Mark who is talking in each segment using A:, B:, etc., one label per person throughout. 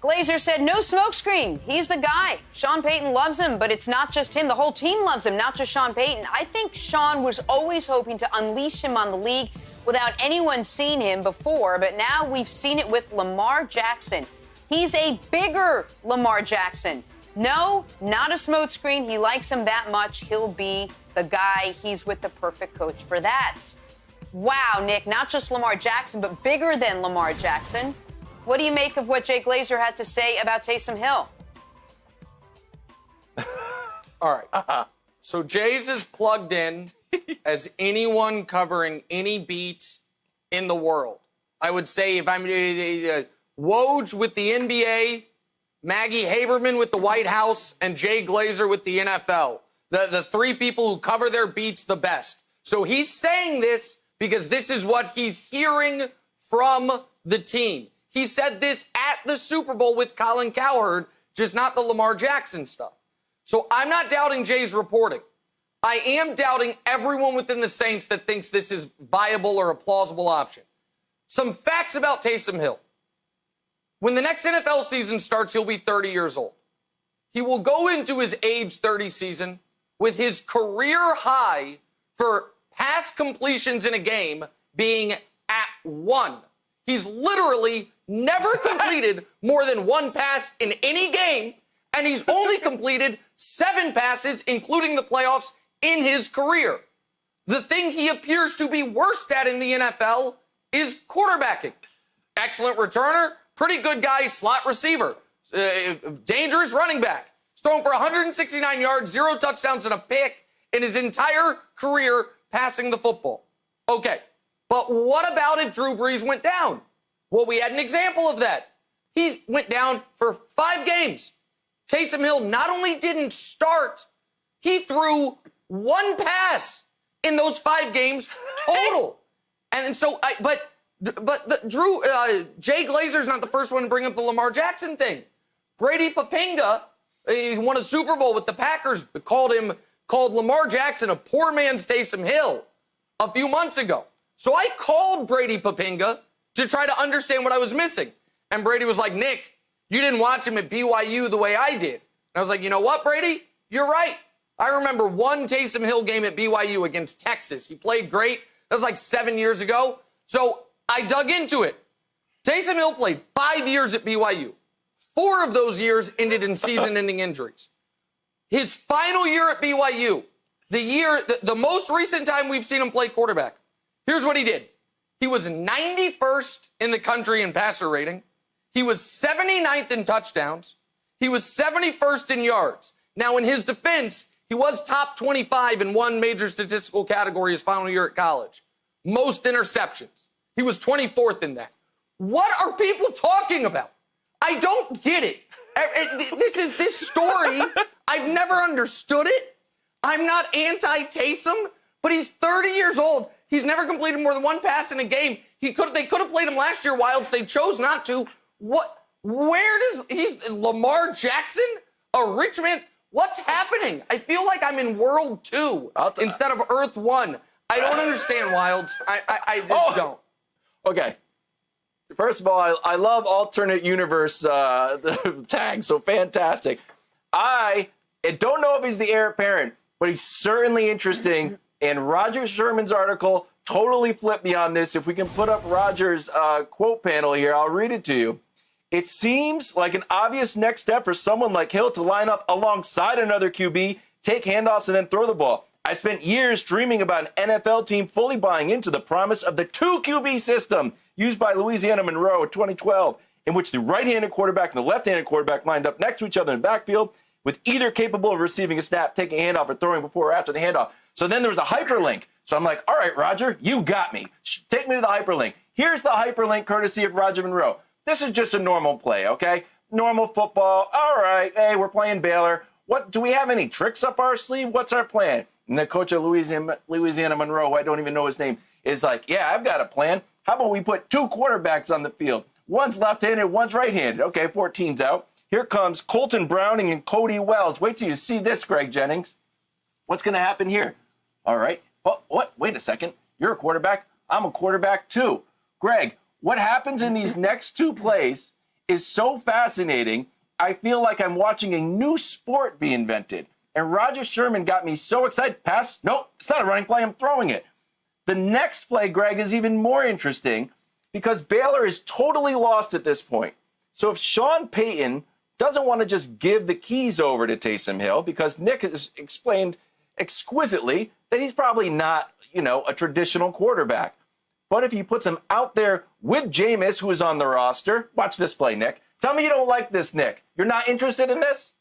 A: Glazer said no smokescreen. He's the guy. Sean Payton loves him, but it's not just him. The whole team loves him, not just Sean Payton. I think Sean was always hoping to unleash him on the league without anyone seeing him before, but now we've seen it with Lamar Jackson. He's a bigger Lamar Jackson. No, not a smokescreen. He likes him that much. He'll be the guy. He's with the perfect coach for that. Wow, Nick, not just Lamar Jackson, but bigger than Lamar Jackson. What do you make of what Jay Glazer had to say about Taysom Hill?
B: All right. So Jay's is plugged in as anyone covering any beat in the world. I would say if I'm Woj with the NBA, Maggie Haberman with the White House, and Jay Glazer with the NFL. The three people who cover their beats the best. So he's saying this because this is what he's hearing from the team. He said this at the Super Bowl with Colin Cowherd, just not the Lamar Jackson stuff. So I'm not doubting Jay's reporting. I am doubting everyone within the Saints that thinks this is viable or a plausible option. Some facts about Taysom Hill. When the next NFL season starts, he'll be 30 years old. He will go into his age 30 season with his career high for pass completions in a game being at 1. He's literally never completed more than 1 pass in any game, and he's only completed 7 passes, including the playoffs, in his career. The thing he appears to be worst at in the NFL is quarterbacking. Excellent returner, pretty good guy, slot receiver, dangerous running back. He's thrown for 169 yards, 0 touchdowns, and a pick in his entire career passing the football. Okay, but what about if Drew Brees went down? Well, we had an example of that. He went down for 5 games. Taysom Hill not only didn't start, he threw 1 pass in those 5 games total. And so, Jay Glazer's not the first one to bring up the Lamar Jackson thing. Brady Papinga, he won a Super Bowl with the Packers, called Lamar Jackson a poor man's Taysom Hill a few months ago. So I called Brady Papinga to try to understand what I was missing. And Brady was like, Nick, you didn't watch him at BYU the way I did. And I was like, you know what, Brady? You're right. I remember one Taysom Hill game at BYU against Texas. He played great. That was like 7 years ago. So I dug into it. Taysom Hill played 5 years at BYU. 4 of those years ended in season-ending injuries. His final year at BYU, the most recent time we've seen him play quarterback, here's what he did. He was 91st in the country in passer rating. He was 79th in touchdowns. He was 71st in yards. Now, in his defense, he was top 25 in one major statistical category his final year at college. Most interceptions. He was 24th in that. What are people talking about? I don't get it. This story, I've never understood it. I'm not anti-Taysom, but he's 30 years old. He's never completed more than 1 pass in a game. They could have played him last year, Wildes. They chose not to. He's Lamar Jackson? A rich man? What's happening? I feel like I'm in World 2 instead of Earth 1. I don't understand, Wildes. I just don't.
C: Okay. First of all, I love alternate universe the tag, so fantastic. I don't know if he's the heir apparent, but he's certainly interesting. And Roger Sherman's article totally flipped me on this. If we can put up Roger's quote panel here, I'll read it to you. It seems like an obvious next step for someone like Hill to line up alongside another QB, take handoffs, and then throw the ball. I spent years dreaming about an NFL team fully buying into the promise of the 2 QB system used by Louisiana Monroe in 2012, in which the right-handed quarterback and the left-handed quarterback lined up next to each other in the backfield, with either capable of receiving a snap, taking a handoff, or throwing before or after the handoff. So then there was a hyperlink. So I'm like, all right, Roger, you got me. Take me to the hyperlink. Here's the hyperlink courtesy of Roger Monroe. This is just a normal play, okay? Normal football. All right, hey, we're playing Baylor. What, do we have any tricks up our sleeve? What's our plan? And the coach of Louisiana Monroe, who I don't even know his name, is like, yeah, I've got a plan. How about we put 2 quarterbacks on the field? One's left-handed, one's right-handed. Okay, 14's out. Here comes Colton Browning and Cody Wells. Wait till you see this, Greg Jennings. What's going to happen here? All right. Oh, what? Wait a second. You're a quarterback. I'm a quarterback too. Greg, what happens in these next 2 plays is so fascinating. I feel like I'm watching a new sport be invented. And Roger Sherman got me so excited. Pass? Nope, it's not a running play. I'm throwing it. The next play, Greg, is even more interesting because Baylor is totally lost at this point. So if Sean Payton doesn't want to just give the keys over to Taysom Hill, because Nick has explained exquisitely that he's probably not, a traditional quarterback. But if he puts him out there with Jameis, who is on the roster, watch this play, Nick. Tell me you don't like this, Nick. You're not interested in this?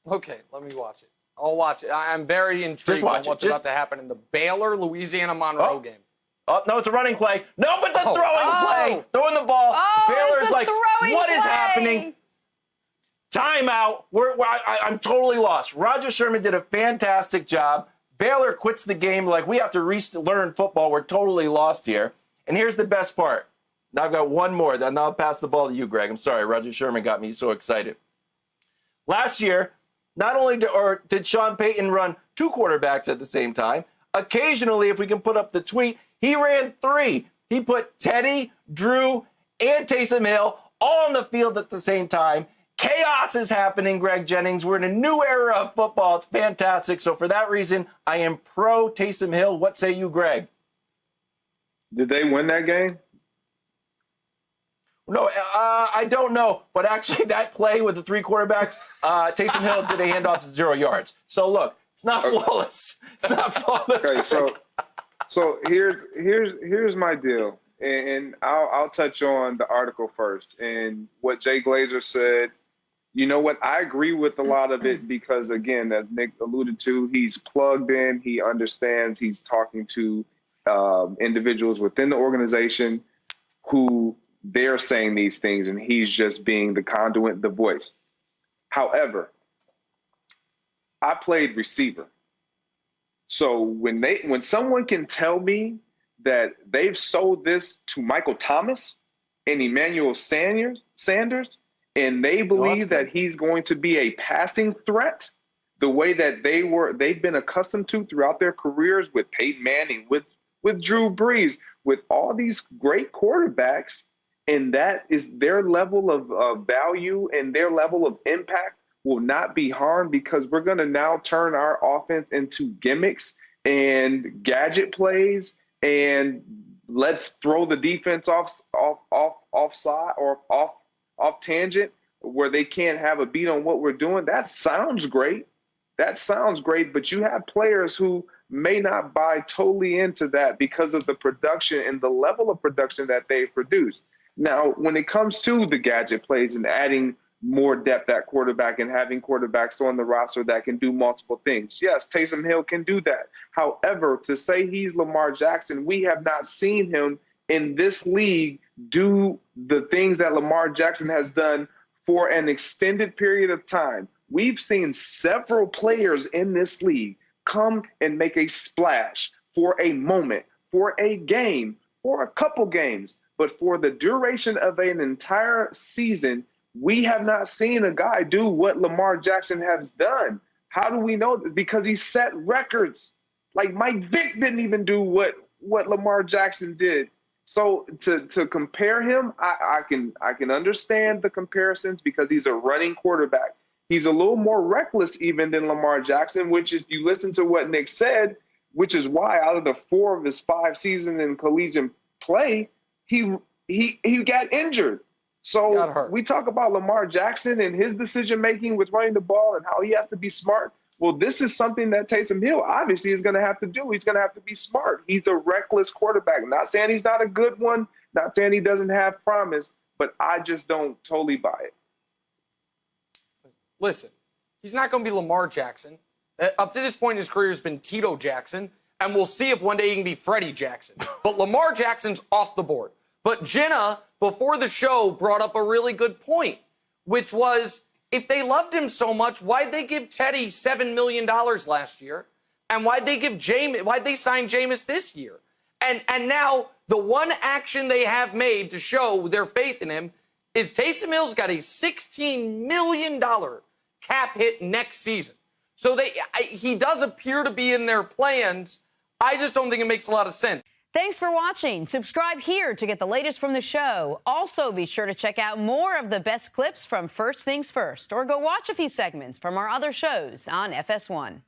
B: Okay, let me watch it. I'll watch it. I'm very intrigued on what's about to happen in the Baylor-Louisiana-Monroe game.
C: Oh, no, it's a running play. Nope, it's a throwing play. Throwing the ball. Baylor's like, what is happening? Timeout. I'm totally lost. Roger Sherman did a fantastic job. Baylor quits the game like we have to relearn football. We're totally lost here. And here's the best part. Now I've got one more. Then I'll pass the ball to you, Greg. I'm sorry. Roger Sherman got me so excited. Last year, not only did Sean Payton run 2 quarterbacks at the same time, occasionally, if we can put up the tweet, he ran 3. He put Teddy, Drew, and Taysom Hill all on the field at the same time. Chaos is happening, Greg Jennings. We're in a new era of football. It's fantastic. So for that reason, I am pro Taysom Hill. What say you, Greg?
D: Did they win that game?
C: No, I don't know. But actually, that play with the 3 quarterbacks, Taysom Hill did a handoff to 0 yards. So look, it's not flawless. It's not flawless.
D: Okay, so here's my deal, and I'll touch on the article first and what Jay Glazer said. You know what? I agree with a lot of it because, again, as Nick alluded to, he's plugged in. He understands. He's talking to individuals within the organization who they're saying these things, and he's just being the conduit, the voice. However, I played receiver. So when someone can tell me that they've sold this to Michael Thomas and Emmanuel Sanders, and they believe that he's going to be a passing threat the way that they've been accustomed to throughout their careers with Peyton Manning, with Drew Brees, with all these great quarterbacks, and that is their level of value and their level of impact will not be harmed because we're going to now turn our offense into gimmicks and gadget plays and let's throw the defense offside or off tangent where they can't have a beat on what we're doing. That sounds great. But you have players who may not buy totally into that because of the production and the level of production that they produce. Now, when it comes to the gadget plays and adding more depth at quarterback and having quarterbacks on the roster that can do multiple things, yes, Taysom Hill can do that. However, to say he's Lamar Jackson, we have not seen him in this league do the things that Lamar Jackson has done for an extended period of time. We've seen several players in this league come and make a splash for a moment, for a game, for a couple games. But for the duration of an entire season, we have not seen a guy do what Lamar Jackson has done. How do we know? Because he set records. Like Mike Vick didn't even do what Lamar Jackson did. So to compare him, I can understand the comparisons because he's a running quarterback. He's a little more reckless even than Lamar Jackson, which if you listen to what Nick said, which is why out of the 4 of his 5 seasons in collegiate play, he got injured. So we talk about Lamar Jackson and his decision-making with running the ball and how he has to be smart. Well, this is something that Taysom Hill obviously is going to have to do. He's going to have to be smart. He's a reckless quarterback. Not saying he's not a good one, not saying he doesn't have promise, but I just don't totally buy it.
B: Listen, he's not going to be Lamar Jackson. Up to this point in his career has been Tito Jackson, and we'll see if one day he can be Freddie Jackson. But Lamar Jackson's off the board. But Jenna, before the show, brought up a really good point, which was if they loved him so much, why'd they give Teddy $7 million last year? And why'd they sign Jameis this year? And now the one action they have made to show their faith in him is Taysom Hill's got a $16 million cap hit next season. So he does appear to be in their plans. I just don't think it makes a lot of sense.
A: Thanks for watching. Subscribe here to get the latest from the show. Also, be sure to check out more of the best clips from First Things First, or go watch a few segments from our other shows on FS1.